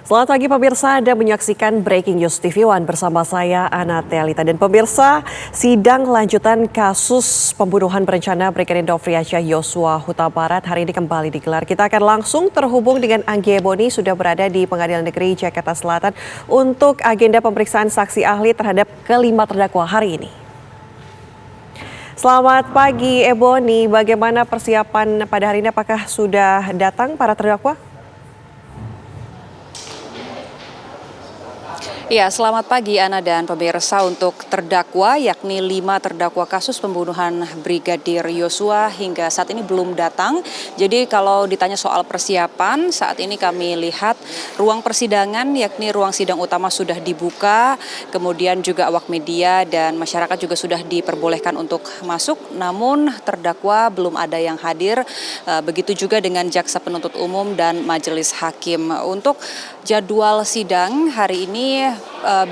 Selamat pagi pemirsa, Anda menyaksikan Breaking News TV One bersama saya Ana Tealita. Dan pemirsa, sidang lanjutan kasus pembunuhan berencana Brigadir Nofriansyah Yosua Huta Barat hari ini kembali digelar. Kita akan langsung terhubung dengan Anggi Eboni, sudah berada di Pengadilan Negeri Jakarta Selatan untuk agenda pemeriksaan saksi ahli terhadap kelima terdakwa hari ini. Selamat pagi Eboni, bagaimana persiapan pada hari ini? Apakah sudah datang para terdakwa? Ya, selamat pagi Ana dan pemirsa. Untuk terdakwa yakni 5 terdakwa kasus pembunuhan Brigadir Yosua hingga saat ini belum datang. Jadi kalau ditanya soal persiapan, saat ini kami lihat ruang persidangan yakni ruang sidang utama sudah dibuka, kemudian juga awak media dan masyarakat juga sudah diperbolehkan untuk masuk, namun terdakwa belum ada yang hadir, begitu juga dengan jaksa penuntut umum dan majelis hakim. Untuk jadwal sidang hari ini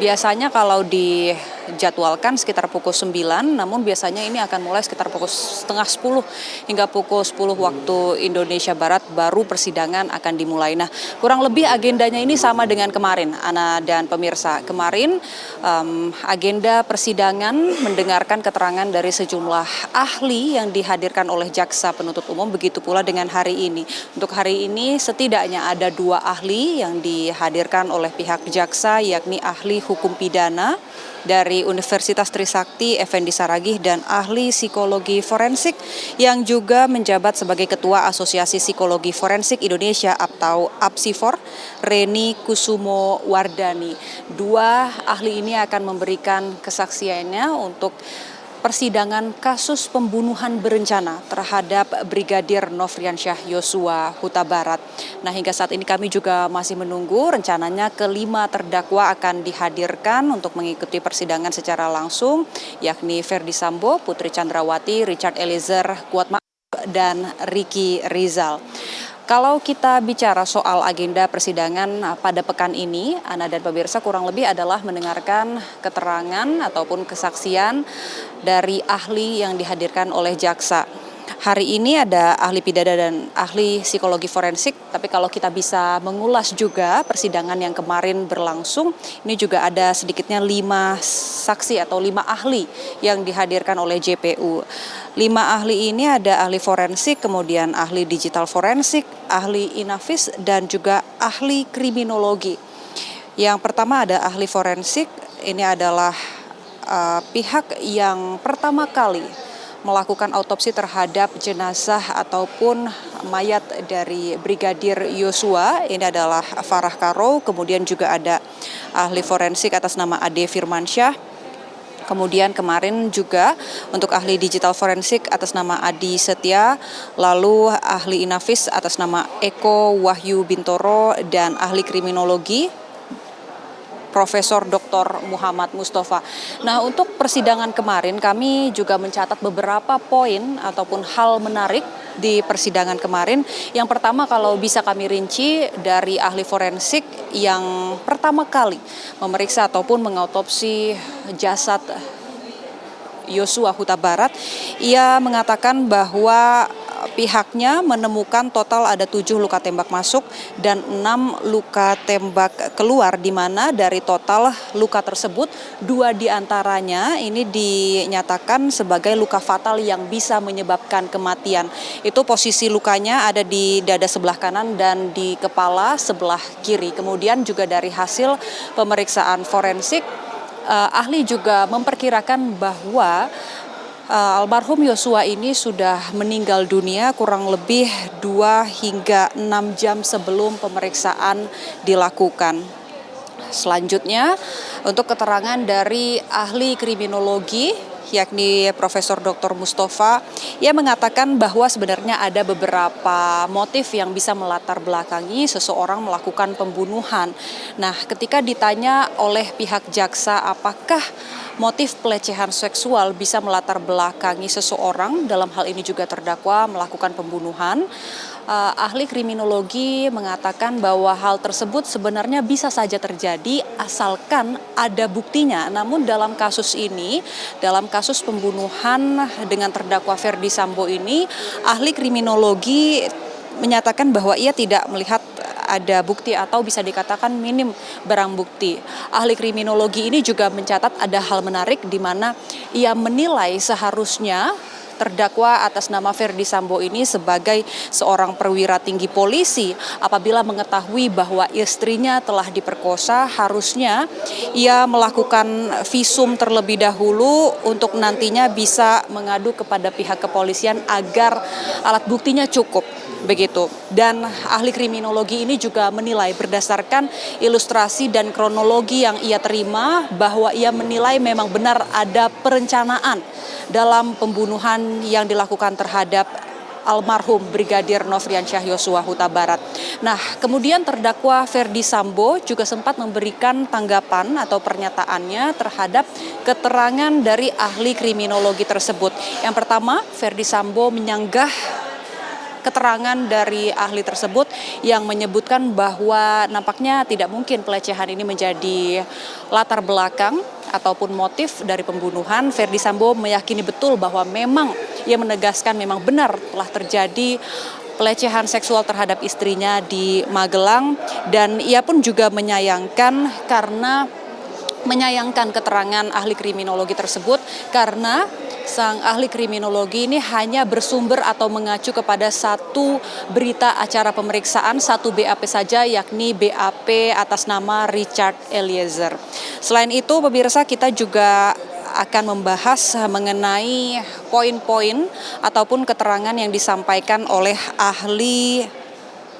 biasanya kalau dijadwalkan sekitar pukul 9, namun biasanya ini akan mulai sekitar pukul setengah 10 hingga pukul 10 waktu Indonesia Barat baru persidangan akan dimulai. Nah, kurang lebih agendanya ini sama dengan kemarin, Ana dan pemirsa. Kemarin agenda persidangan mendengarkan keterangan dari sejumlah ahli yang dihadirkan oleh jaksa penuntut umum, begitu pula dengan hari ini. Untuk hari ini setidaknya ada 2 ahli yang dihadirkan oleh pihak jaksa, yakni ahli hukum pidana dari Universitas Trisakti Effendi Saragih dan ahli psikologi forensik yang juga menjabat sebagai Ketua Asosiasi Psikologi Forensik Indonesia atau APSIFOR, Reni Kusumo Wardani. 2 ahli ini akan memberikan kesaksiannya untuk persidangan kasus pembunuhan berencana terhadap Brigadir Nofriansyah Yosua Huta Barat. Nah, hingga saat ini kami juga masih menunggu, rencananya kelima terdakwa akan dihadirkan untuk mengikuti persidangan secara langsung, yakni Ferdy Sambo, Putri Chandrawati, Richard Eliezer, Kuatma'ruf, dan Ricky Rizal. Kalau kita bicara soal agenda persidangan pada pekan ini, Ana dan pemirsa, kurang lebih adalah mendengarkan keterangan ataupun kesaksian dari ahli yang dihadirkan oleh jaksa. Hari ini ada ahli pidana dan ahli psikologi forensik, tapi kalau kita bisa mengulas juga persidangan yang kemarin berlangsung, ini juga ada sedikitnya 5 saksi atau 5 ahli yang dihadirkan oleh JPU. 5 ahli ini ada ahli forensik, kemudian ahli digital forensik, ahli inavis, dan juga ahli kriminologi. Yang pertama ada ahli forensik, ini adalah pihak yang pertama kali melakukan autopsi terhadap jenazah ataupun mayat dari Brigadir Yosua. Ini adalah Farah Karo, kemudian juga ada ahli forensik atas nama Ade Firmansyah. Kemudian kemarin juga untuk ahli digital forensik atas nama Adi Setia, lalu ahli inavis atas nama Eko Wahyu Bintoro, dan ahli kriminologi Profesor Dr. Muhammad Mustafa. Nah, untuk persidangan kemarin kami juga mencatat beberapa poin ataupun hal menarik di persidangan kemarin. Yang pertama, kalau bisa kami rinci, dari ahli forensik yang pertama kali memeriksa ataupun mengautopsi jasad Yosua Huta Barat, ia mengatakan bahwa pihaknya menemukan total ada 7 luka tembak masuk dan 6 luka tembak keluar, di mana dari total luka tersebut 2 diantaranya ini dinyatakan sebagai luka fatal yang bisa menyebabkan kematian. Itu posisi lukanya ada di dada sebelah kanan dan di kepala sebelah kiri. Kemudian juga dari hasil pemeriksaan forensik, ahli juga memperkirakan bahwa almarhum Yosua ini sudah meninggal dunia kurang lebih 2 hingga 6 jam sebelum pemeriksaan dilakukan. Selanjutnya, untuk keterangan dari ahli kriminologi, yakni Profesor Dr. Mustafa, ia mengatakan bahwa sebenarnya ada beberapa motif yang bisa melatar belakangi seseorang melakukan pembunuhan. Nah, ketika ditanya oleh pihak jaksa apakah motif pelecehan seksual bisa melatar belakangi seseorang, dalam hal ini juga terdakwa melakukan pembunuhan, ahli kriminologi mengatakan bahwa hal tersebut sebenarnya bisa saja terjadi asalkan ada buktinya. Namun dalam kasus ini, dalam kasus pembunuhan dengan terdakwa Ferdy Sambo ini, ahli kriminologi menyatakan bahwa ia tidak melihat ada bukti atau bisa dikatakan minim barang bukti. Ahli kriminologi ini juga mencatat ada hal menarik di mana ia menilai seharusnya terdakwa atas nama Ferdy Sambo ini sebagai seorang perwira tinggi polisi apabila mengetahui bahwa istrinya telah diperkosa, harusnya ia melakukan visum terlebih dahulu untuk nantinya bisa mengadu kepada pihak kepolisian agar alat buktinya cukup. Begitu. Dan ahli kriminologi ini juga menilai berdasarkan ilustrasi dan kronologi yang ia terima bahwa ia menilai memang benar ada perencanaan dalam pembunuhan yang dilakukan terhadap almarhum Brigadir Nofriansyah Yosua Huta Barat. Nah, kemudian terdakwa Ferdy Sambo juga sempat memberikan tanggapan atau pernyataannya terhadap keterangan dari ahli kriminologi tersebut. Yang pertama, Ferdy Sambo menyanggah keterangan dari ahli tersebut yang menyebutkan bahwa nampaknya tidak mungkin pelecehan ini menjadi latar belakang ataupun motif dari pembunuhan. Ferdy Sambo meyakini betul bahwa memang ia menegaskan memang benar telah terjadi pelecehan seksual terhadap istrinya di Magelang, dan ia pun juga menyayangkan keterangan ahli kriminologi tersebut karena sang ahli kriminologi ini hanya bersumber atau mengacu kepada satu berita acara pemeriksaan, satu BAP saja, yakni BAP atas nama Richard Eliezer. Selain itu, pemirsa, kita juga akan membahas mengenai poin-poin ataupun keterangan yang disampaikan oleh ahli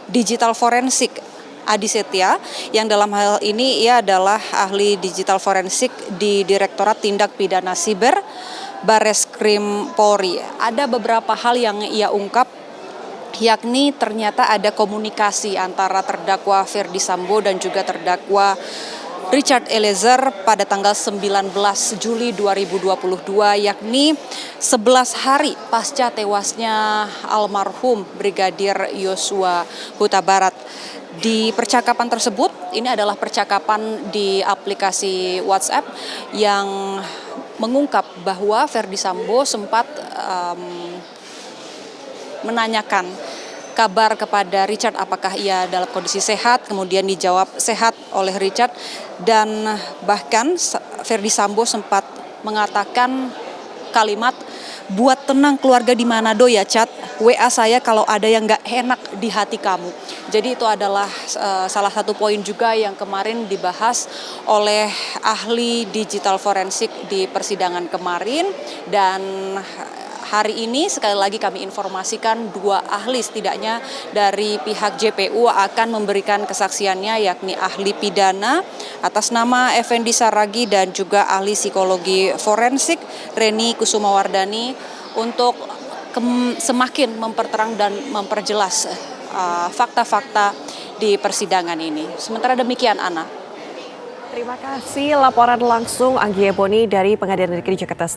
digital forensik Adi Setia, yang dalam hal ini ia adalah ahli digital forensik di Direktorat Tindak Pidana Siber Bareskrim Polri. Ada beberapa hal yang ia ungkap, yakni ternyata ada komunikasi antara terdakwa Ferdy Sambo dan juga terdakwa Richard Eliezer pada tanggal 19 Juli 2022, yakni 11 hari pasca tewasnya almarhum Brigadir Yosua Huta Barat. Di percakapan tersebut, ini adalah percakapan di aplikasi WhatsApp yang mengungkap bahwa Ferdy Sambo sempat menanyakan kabar kepada Richard apakah ia dalam kondisi sehat, kemudian dijawab sehat oleh Richard, dan bahkan Ferdy Sambo sempat mengatakan kalimat, "Buat tenang keluarga di Manado ya, Chat. WA saya kalau ada yang nggak enak di hati kamu." Jadi itu adalah salah satu poin juga yang kemarin dibahas oleh ahli digital forensik di persidangan kemarin. Dan hari ini sekali lagi kami informasikan 2 ahli setidaknya dari pihak JPU akan memberikan kesaksiannya, yakni ahli pidana atas nama Effendi Saragi dan juga ahli psikologi forensik Reni Kusumawardani untuk semakin memperterang dan memperjelas fakta-fakta di persidangan ini. Sementara demikian, Ana. Terima kasih laporan langsung Anggi Eboni dari Pengadilan Negeri Jakarta Selatan.